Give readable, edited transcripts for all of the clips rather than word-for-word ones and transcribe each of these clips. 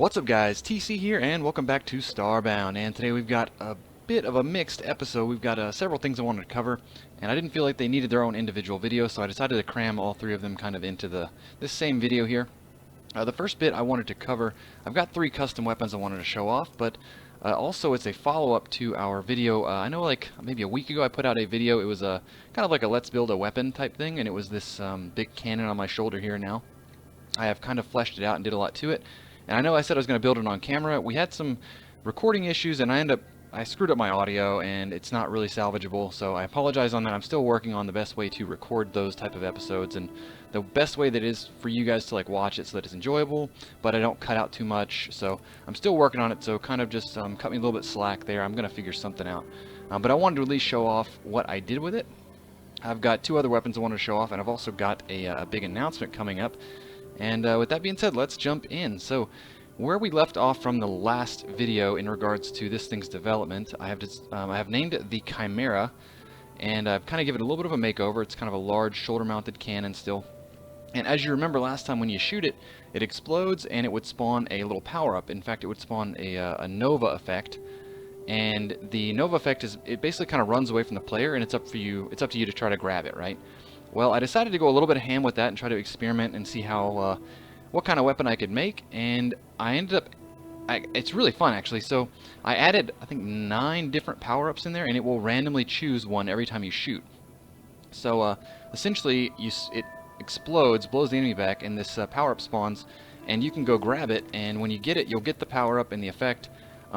What's up guys, TC here and welcome back to Starbound, and today we've got a bit of a mixed episode. We've got several things I wanted to cover, and I didn't feel like they needed their own individual video, so I decided to cram all three of them kind of into this same video here. The first bit I wanted to cover, I've got 3 custom weapons I wanted to show off, but also it's a follow-up to our video. I know like maybe a week ago I put out a video. It was kind of like a let's build a weapon type thing, and it was this big cannon on my shoulder here now. I have kind of fleshed it out and did a lot to it. And I know I said I was going to build it on camera. We had some recording issues, and I screwed up my audio, and it's not really salvageable, so I apologize on that. I'm still working on the best way to record those type of episodes, and the best way that is for you guys to like watch it so that it's enjoyable, but I don't cut out too much. So I'm still working on it, so kind of just cut me a little bit slack there. I'm going to figure something out. But I wanted to at least show off what I did with it. I've got 2 other weapons I wanted to show off, and I've also got a big announcement coming up. And with that being said, let's jump in. So, where we left off from the last video in regards to this thing's development, I have named it the Chimera, and I've kind of given it a little bit of a makeover. It's kind of a large shoulder-mounted cannon still. And as you remember last time, when you shoot it, it explodes and it would spawn a little power-up. In fact, it would spawn a Nova effect. And the Nova effect it basically kind of runs away from the player, and it's up to you to try to grab it, right? Well, I decided to go a little bit of ham with that and try to experiment and see how what kind of weapon I could make, and I ended up it's really fun actually. So I added I think 9 different power-ups in there, and it will randomly choose one every time you shoot. So essentially it explodes, blows the enemy back, and this power-up spawns, and you can go grab it, and when you get it, you'll get the power-up and the effect.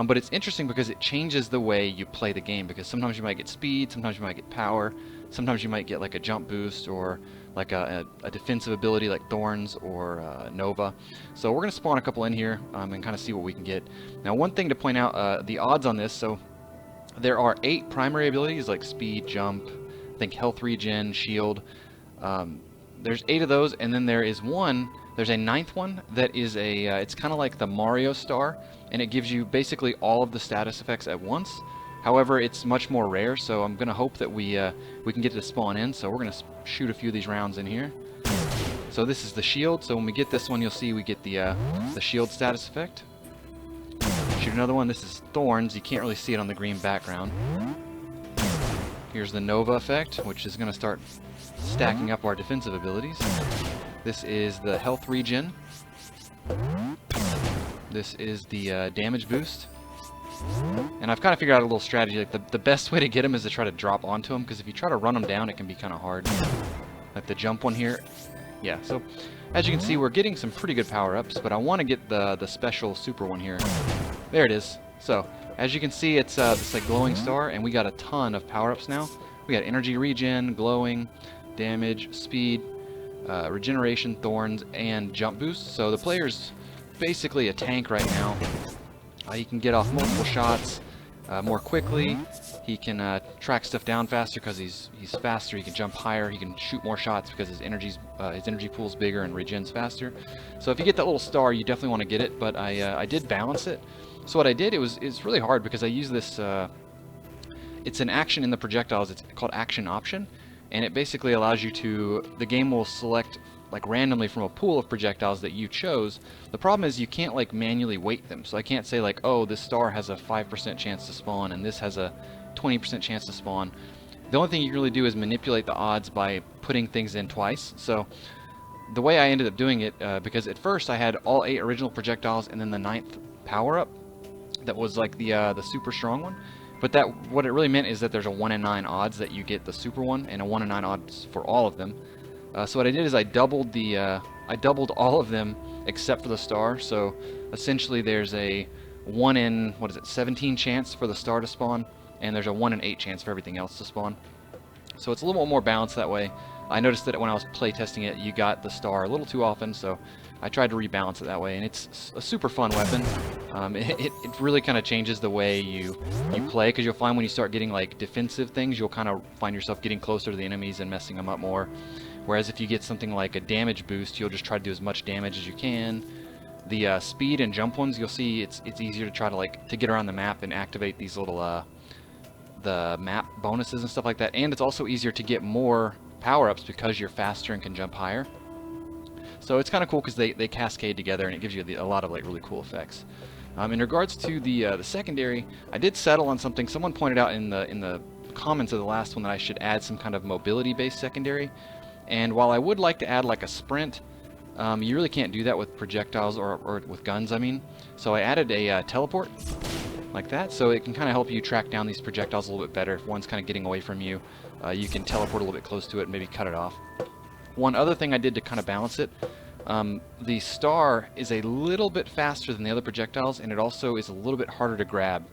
But it's interesting because it changes the way you play the game, because sometimes you might get speed, sometimes you might get power, sometimes you might get like a jump boost or like a defensive ability like Thorns or Nova. So we're going to spawn a couple in here and kind of see what we can get. Now, one thing to point out, the odds on this, so there are 8 primary abilities like speed, jump, I think health regen, shield. There's 8 of those, and then there's a 9th one that is it's kind of like the Mario star, and it gives you basically all of the status effects at once. However, it's much more rare, so I'm gonna hope that we can get it to spawn in. So we're gonna shoot a few of these rounds in here. So this is the shield. So when we get this one, you'll see we get the shield status effect. Shoot another one. This is Thorns. You can't really see it on the green background. Here's the Nova effect, which is gonna start stacking up our defensive abilities. This is the health regen. This is the damage boost. And I've kind of figured out a little strategy. Like the best way to get them is to try to drop onto them, because if you try to run them down, it can be kind of hard. Like the jump one here. Yeah, so as you can see, we're getting some pretty good power-ups, but I want to get the special super one here. There it is. So as you can see, it's this like glowing star, and we got a ton of power-ups now. We got energy regen, glowing, damage, speed, regeneration, thorns, and jump boost. So the player's basically a tank right now. He can get off multiple shots more quickly. He can track stuff down faster because he's faster. He can jump higher. He can shoot more shots because his energy pool's bigger and regens faster. So if you get that little star, you definitely want to get it. But I did balance it. So what I did, it's really hard because I use this. It's an action in the projectiles. It's called action option, and it basically allows you to. The game will select like randomly from a pool of projectiles that you chose. The problem is you can't like manually weight them. So I can't say like, oh, this star has a 5% chance to spawn and this has a 20% chance to spawn. The only thing you can really do is manipulate the odds by putting things in twice. So the way I ended up doing it, because at first I had all 8 original projectiles and then the 9th power-up that was like the super strong one. But what it really meant is that there's a 1 in 9 odds that you get the super one, and a 1 in 9 odds for all of them. So what I did is I doubled all of them except for the star. So essentially there's a 1 in 17 chance for the star to spawn, and there's a 1 in 8 chance for everything else to spawn. So it's a little more balanced that way. I noticed that when I was play testing it, you got the star a little too often, so I tried to rebalance it that way, and it's a super fun weapon. It really kind of changes the way you play, because you'll find when you start getting like defensive things, you'll kind of find yourself getting closer to the enemies and messing them up more. Whereas if you get something like a damage boost, you'll just try to do as much damage as you can. The speed and jump ones, you'll see it's easier to try to get around the map and activate these little the map bonuses and stuff like that. And it's also easier to get more power-ups because you're faster and can jump higher. So So it's kind of cool because they cascade together, and it gives you a lot of like really cool effects. In regards to the secondary, I did settle on something. Someone pointed out in the comments of the last one that I should add some kind of mobility-based secondary. And while I would like to add like a sprint, you really can't do that with projectiles or with guns, I mean. So I added a teleport, like that, so it can kind of help you track down these projectiles a little bit better. If one's kind of getting away from you, you can teleport a little bit close to it and maybe cut it off. One other thing I did to kind of balance it, the star is a little bit faster than the other projectiles, and it also is a little bit harder to grab.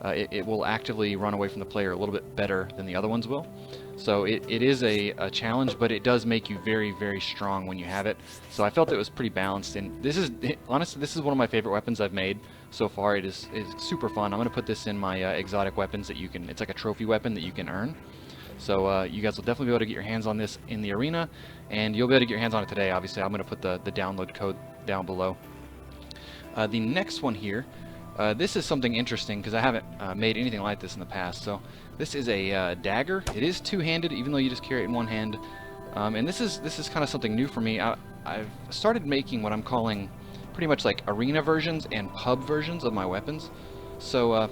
It will actively run away from the player a little bit better than the other ones will. So it is a challenge, but it does make you very, very strong when you have it. So I felt it was pretty balanced, and honestly, this is one of my favorite weapons I've made so far. It is super fun. I'm going to put this in my exotic weapons that you can, it's like a trophy weapon that you can earn. So you guys will definitely be able to get your hands on this in the arena, and you'll be able to get your hands on it today. Obviously, I'm going to put the download code down below. The next one here, this is something interesting because I haven't made anything like this in the past. So this is a dagger. It is two-handed, even though you just carry it in one hand. And this is kind of something new for me. I've started making what I'm calling pretty much like arena versions and pub versions of my weapons. So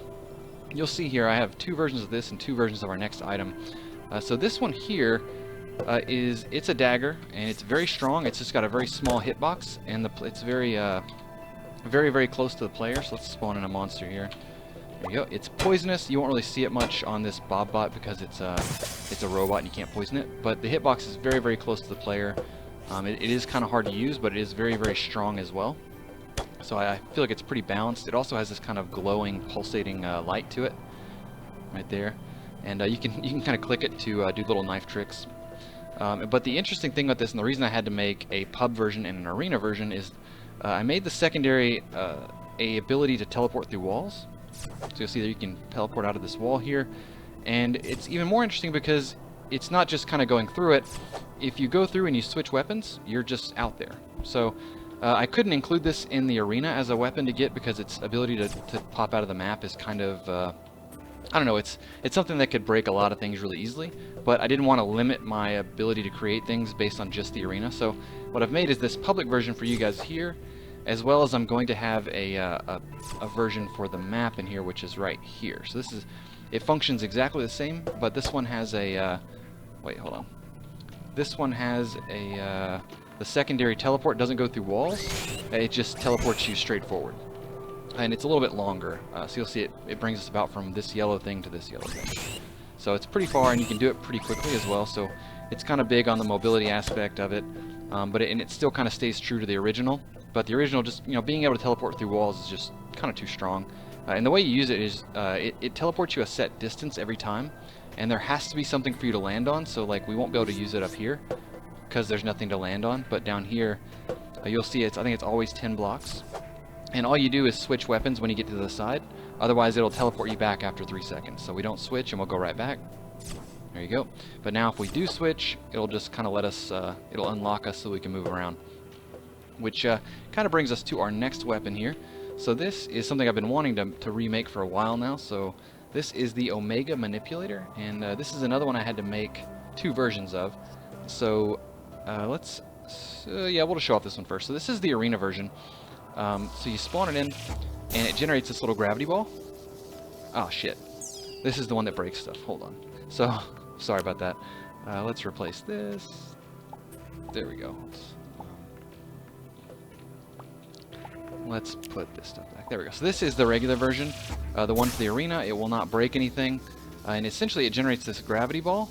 you'll see here I have two versions of this and two versions of our next item. So this one here it's a dagger, and it's very strong. It's just got a very small hitbox, and it's very, very close to the player. So let's spawn in a monster here. There you go. It's poisonous. You won't really see it much on this Bobbot because it's a robot and you can't poison it. But the hitbox is very, very close to the player. It is kind of hard to use, but it is very, very strong as well. So I feel like it's pretty balanced. It also has this kind of glowing, pulsating light to it, right there. And you can kind of click it to do little knife tricks. But the interesting thing with this, and the reason I had to make a pub version and an arena version, is I made the secondary a ability to teleport through walls. So you'll see that you can teleport out of this wall here. And it's even more interesting because it's not just kind of going through it. If you go through and you switch weapons, you're just out there. So I couldn't include this in the arena as a weapon to get because its ability to pop out of the map is kind of, I don't know, it's something that could break a lot of things really easily, but I didn't want to limit my ability to create things based on just the arena. So what I've made is this public version for you guys here, as well as I'm going to have a version for the map in here, which is right here. So it functions exactly the same, but this one has a, wait, hold on. This one has a, the secondary teleport doesn't go through walls, it just teleports you straight forward. And it's a little bit longer, so you'll see it brings us about from this yellow thing to this yellow thing. So it's pretty far, and you can do it pretty quickly as well, so it's kind of big on the mobility aspect of it, but it still kind of stays true to the original. But the original, just being able to teleport through walls is just kind of too strong. And the way you use it is it teleports you a set distance every time, and there has to be something for you to land on. So like we won't be able to use it up here because there's nothing to land on. But down here, you'll see I think it's always 10 blocks. And all you do is switch weapons when you get to the side. Otherwise, it'll teleport you back after 3 seconds. So we don't switch, and we'll go right back. There you go. But now if we do switch, it'll just kind of let us, it'll unlock us so we can move around. Which kind of brings us to our next weapon here. So this is something I've been wanting to remake for a while now. So this is the Omega Manipulator, and this is another one I had to make 2 versions of. So yeah, we'll just show off this one first. So this is the arena version. So you spawn it in, and it generates this little gravity ball. Oh shit, this is the one that breaks stuff. Hold on. So sorry about that. Let's replace this. There we go. Let's put this stuff back. There we go. So this is the regular version. The one for the arena, it will not break anything. And essentially it generates this gravity ball.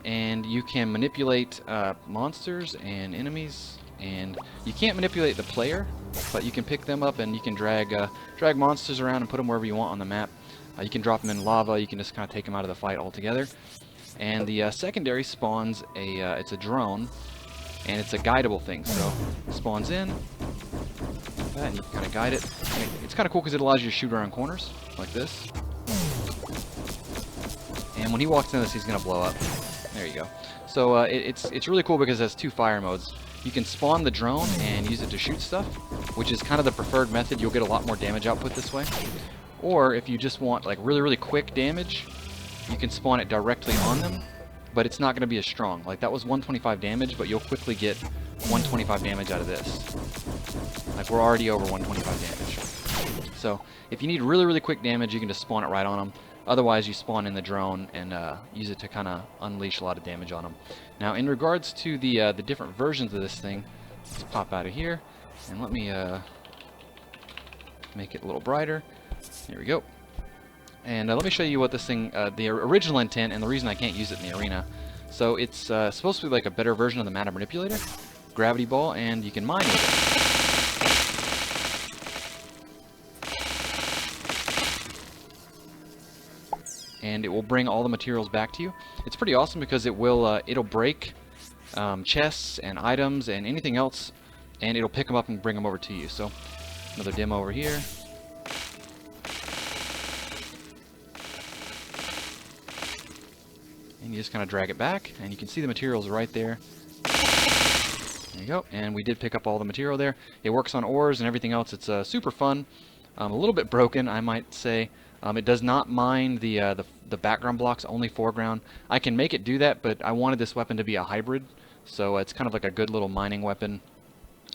And you can manipulate monsters and enemies. And you can't manipulate the player, but you can pick them up and you can drag monsters around and put them wherever you want on the map. You can drop them in lava. You can just kind of take them out of the fight altogether. And the secondary spawns it's a drone. And it's a guidable thing. So it spawns in. And you can kind of guide it. And it's kind of cool because it allows you to shoot around corners like this. And when he walks into this, he's going to blow up. There you go. So it's really cool because it has 2 fire modes. You can spawn the drone and use it to shoot stuff, which is kind of the preferred method. You'll get a lot more damage output this way. Or if you just want like really quick damage, you can spawn it directly on them but it's not going to be as strong. Like, that was 125 damage, but you'll quickly get 125 damage out of this. Like, we're already over 125 damage. So, if you need really, really quick damage, you can just spawn it right on them. Otherwise, you spawn in the drone and use it to kind of unleash a lot of damage on them. Now, in regards to the different versions of this thing, let's pop out of here, and let me make it a little brighter. Here we go. And let me show you what this thing, the original intent, and the reason I can't use it in the arena. So it's supposed to be like a better version of the Mana Manipulator, Gravity Ball, and you can mine with it. And it will bring all the materials back to you. It's pretty awesome because it will, it'll break chests and items and anything else, and it'll pick them up and bring them over to you. So another demo over here. And you just kind of drag it back, and you can see the materials right there. There you go, and we did pick up all the material there. It works on ores and everything else. It's super fun. A little bit broken, I might say. It does not mine the background blocks, only foreground. I can make it do that, but I wanted this weapon to be a hybrid, so it's kind of like a good little mining weapon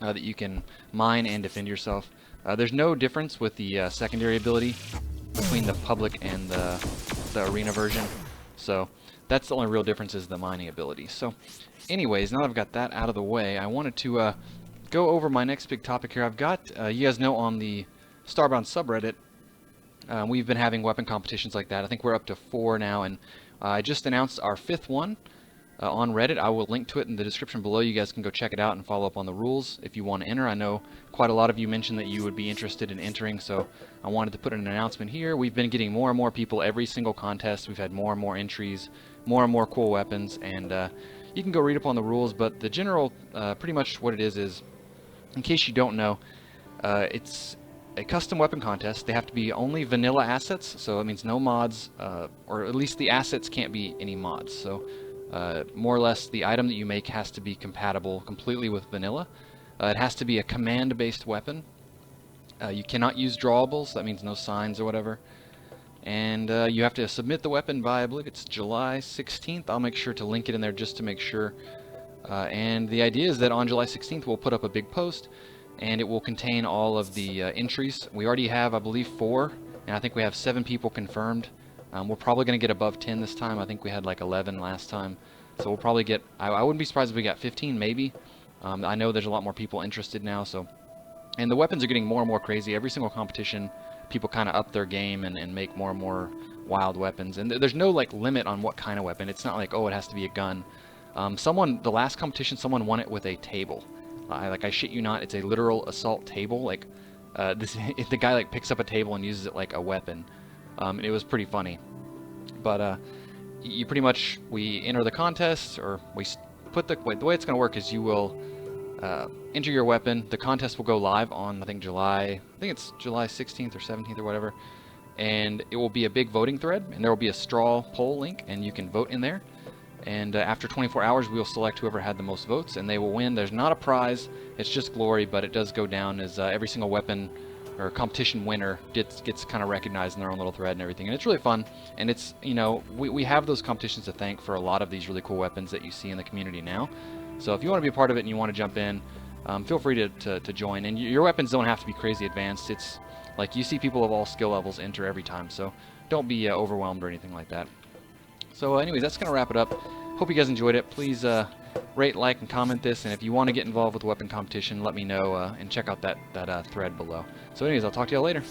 that you can mine and defend yourself. There's no difference with the secondary ability between the public and the arena version, so that's the only real difference, is the mining ability. So anyways, now that I've got that out of the way, I wanted to go over my next big topic here. I've got, you guys know, on the Starbound subreddit, we've been having weapon competitions like that. I think we're up to 4 now, and I just announced our 5th one on Reddit. I will link to it in the description below. You guys can go check it out and follow up on the rules if you want to enter. I know quite a lot of you mentioned that you would be interested in entering, so I wanted to put an announcement here. We've been getting more and more people every single contest. We've had more and more entries, more and more cool weapons, and you can go read up on the rules, but the general, pretty much what it is, in case you don't know, it's a custom weapon contest. They have to be only vanilla assets, so it means no mods, or at least the assets can't be any mods. So more or less the item that you make has to be compatible completely with vanilla. It has to be a command-based weapon. You cannot use drawables, that means no signs or whatever. And you have to submit the weapon by, I believe it's July 16th. I'll make sure to link it in there just to make sure. And the idea is that on July 16th we'll put up a big post, and it will contain all of the entries. We already have, I believe, 4, and I think we have 7 people confirmed. We're probably going to get above 10 this time. I think we had like 11 last time. So we'll probably get, I wouldn't be surprised if we got 15 maybe. I know there's a lot more people interested now, so. And the weapons are getting more and more crazy. Every single competition, people kind of up their game and make more and more wild weapons. And there's no like limit on what kind of weapon. It's not like, oh, it has to be a gun. The last competition, someone won it with a table. I shit you not, it's a literal assault table. Like, if the guy like picks up a table and uses it like a weapon. It was pretty funny. But you pretty much, we enter the contest, or we put the way it's going to work is you will enter your weapon. The contest will go live on, I think it's July 16th or 17th or whatever. And it will be a big voting thread, and there will be a straw poll link, and you can vote in there. And after 24 hours, we will select whoever had the most votes, and they will win. There's not a prize, it's just glory, but it does go down as every single weapon or competition winner gets kind of recognized in their own little thread and everything. And it's really fun, and it's, you know, we have those competitions to thank for a lot of these really cool weapons that you see in the community now. So if you want to be a part of it and you want to jump in, feel free to join. And your weapons don't have to be crazy advanced. It's like you see people of all skill levels enter every time, so don't be overwhelmed or anything like that. So anyways, that's going to wrap it up. Hope you guys enjoyed it. Please rate, like, and comment this, and if you want to get involved with the weapon competition, let me know, and check out that thread below. So anyways, I'll talk to y'all later.